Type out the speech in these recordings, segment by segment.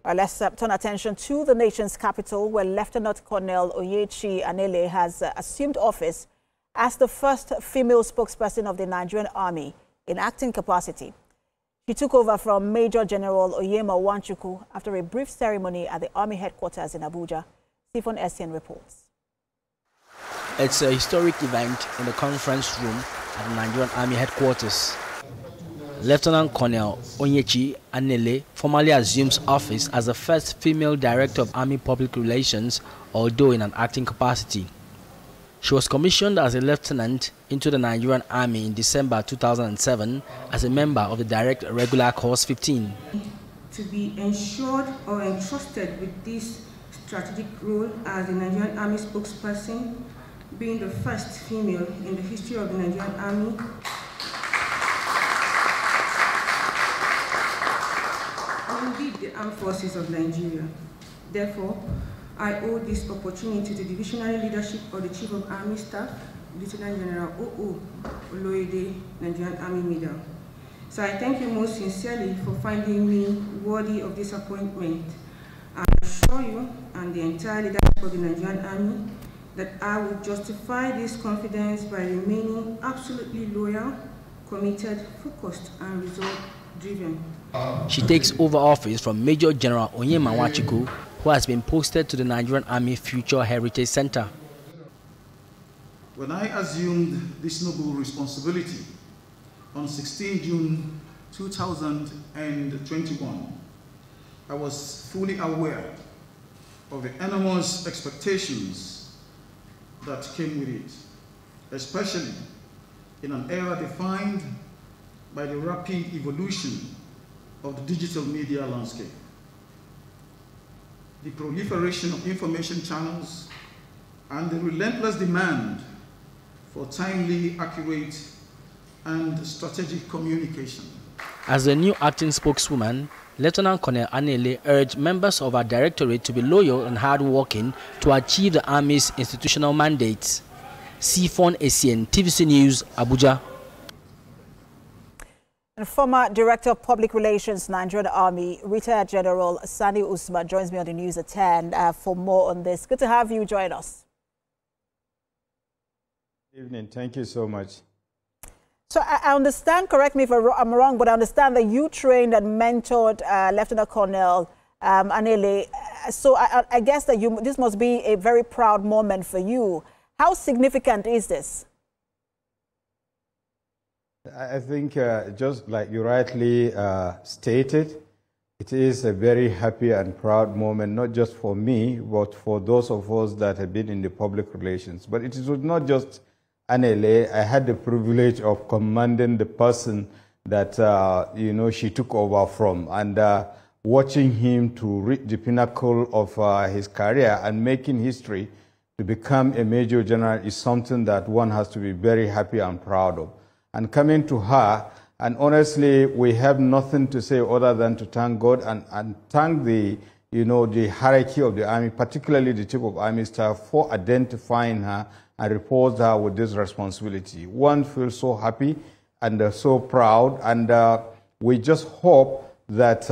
Let's turn attention to the nation's capital, where Lieutenant Colonel Onyechi Anele has assumed office as the first female spokesperson of the Nigerian Army in acting capacity. She took over from Major General Onyema Nwachukwu after a brief ceremony at the Army headquarters in Abuja. Stephen Essien reports. It's a historic event in the conference room at the Nigerian Army headquarters. Lieutenant Colonel Onyechi Anele formally assumes office as the first female director of Army Public Relations, although in an acting capacity. She was commissioned as a lieutenant into the Nigerian Army in December 2007 as a member of the Direct Regular Corps 15. To be ensured or entrusted with this strategic role as the Nigerian Army spokesperson, being the first female in the history of the Nigerian Army, and indeed the armed forces of Nigeria. Therefore, I owe this opportunity to the visionary leadership of the Chief of Army Staff, Lieutenant General Oloyede, Nigerian Army Medal. So I thank you most sincerely for finding me worthy of this appointment. I assure you and the entire leadership of the Nigerian Army that I will justify this confidence by remaining absolutely loyal, committed, focused, and result-driven. She takes over office from Major General Onyema Nwachukwu, who has been posted to the Nigerian Army Future Heritage Center. When I assumed this noble responsibility on 16 June 2021, I was fully aware of the enormous expectations that came with it, especially in an era defined by the rapid evolution of the digital media landscape, the proliferation of information channels, and the relentless demand for timely, accurate, and strategic communication. As the new acting spokeswoman, Lieutenant Colonel Anele urged members of our directorate to be loyal and hardworking to achieve the Army's institutional mandates. Stephen Essien, TVC News, Abuja. And former Director of Public Relations, Nigerian Army, retired General Sani Usman, joins me on the news at 10 for more on this. Good to have you join us. Good evening. Thank you so much. So I understand, correct me if I'm wrong, but I understand that you trained and mentored Lieutenant Colonel Anele. So I guess that this must be a very proud moment for you. How significant is this? I think just like you rightly stated, it is a very happy and proud moment, not just for me, but for those of us that have been in the public relations. But it was not just Anele. I had the privilege of commanding the person that, she took over from, and watching him to reach the pinnacle of his career and making history to become a major general is something that one has to be very happy and proud of. And coming to her, and honestly, we have nothing to say other than to thank God and thank the hierarchy of the Army, particularly the Chief of Army Staff, for identifying her and reposed her with this responsibility. One feels so happy and so proud, and we just hope that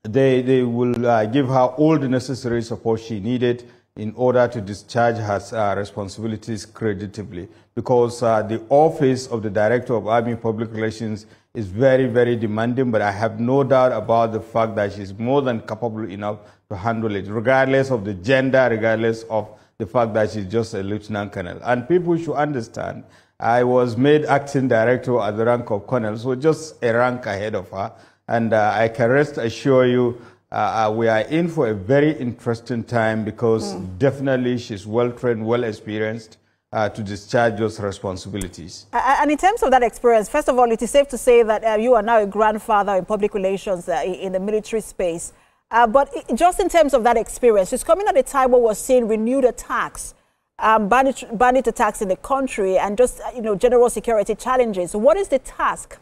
they will give her all the necessary support she needed in order to discharge her responsibilities creditably, because the office of the Director of Army Public Relations is very, very demanding, but I have no doubt about the fact that she's more than capable enough to handle it, regardless of the gender, regardless of the fact that she's just a lieutenant colonel. And people should understand, I was made acting director at the rank of colonel, so just a rank ahead of her, and I can rest assure you, we are in for a very interesting time, because definitely she's well-trained, well-experienced to discharge those responsibilities. And in terms of that experience, first of all, it is safe to say that you are now a grandfather in public relations in the military space. But just in terms of that experience, it's coming at a time where we're seeing renewed attacks, bandit attacks in the country, and just general security challenges. What is the task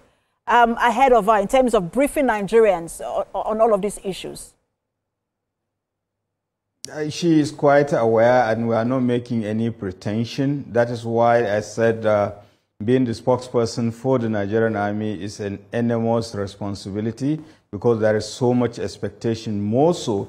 ahead of her in terms of briefing Nigerians on all of these issues? She is quite aware, and we are not making any pretension. That is why I said being the spokesperson for the Nigerian Army is an enormous responsibility, because there is so much expectation. More so,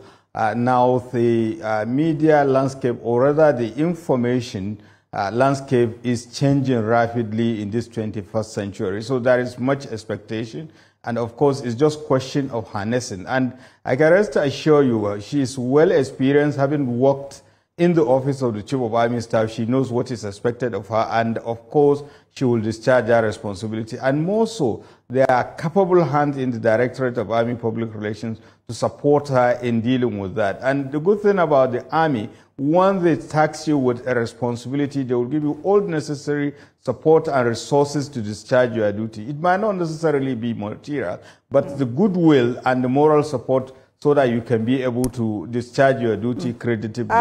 now the media landscape, or rather the information landscape, is changing rapidly in this 21st century. So there is much expectation. And of course, it's just a question of harnessing. And I can rest assure you, she is well experienced, having worked in the office of the Chief of Army Staff. She knows what is expected of her. And of course, she will discharge her responsibility. And more so, there are capable hands in the Directorate of Army Public Relations to support her in dealing with that. And the good thing about the Army, once they tax you with a responsibility, they will give you all necessary support and resources to discharge your duty. It might not necessarily be material, but the goodwill and the moral support so that you can be able to discharge your duty creditably.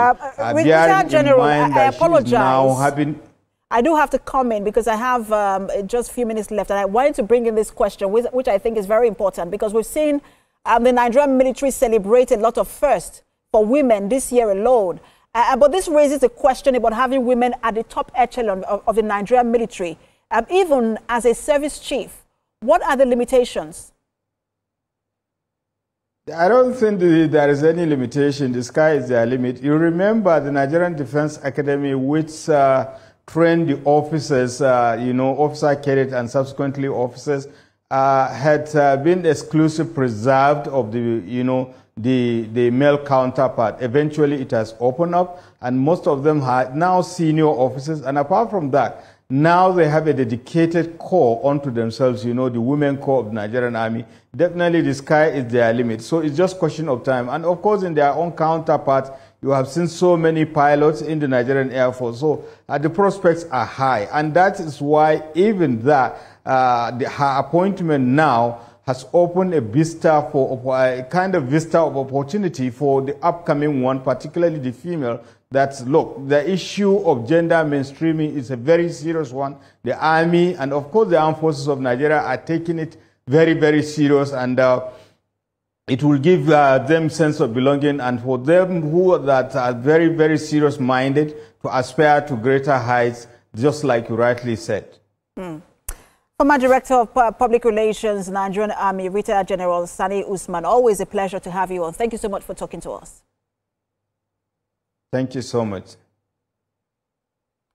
Major General, I apologize. I do have to comment because I have just a few minutes left, and I wanted to bring in this question, which I think is very important, because we've seen the Nigerian military celebrate a lot of firsts for women this year alone. But this raises a question about having women at the top echelon of the Nigerian military. Even as a service chief, what are the limitations? I don't think there is any limitation. The sky is their limit. You remember the Nigerian Defense Academy, which trained the officers, officer cadet and subsequently officers, had been exclusive preserved of the male counterpart. Eventually, it has opened up, and most of them are now senior officers. And apart from that, now they have a dedicated corps unto themselves, the women corps of the Nigerian Army. Definitely, the sky is their limit. So it's just a question of time. And of course, in their own counterparts, you have seen so many pilots in the Nigerian Air Force. So the prospects are high. And that is why even that, her appointment now has opened a vista a kind of vista of opportunity for the upcoming one, particularly the female. That's, look, the issue of gender mainstreaming is a very serious one. The Army and, of course, the Armed Forces of Nigeria are taking it very, very serious, and it will give them sense of belonging, and for them that are very, very serious-minded to aspire to greater heights, just like you rightly said. Former Director of Public Relations, Nigerian Army, retired General Sani Usman, always a pleasure to have you on. Thank you so much for talking to us. Thank you so much.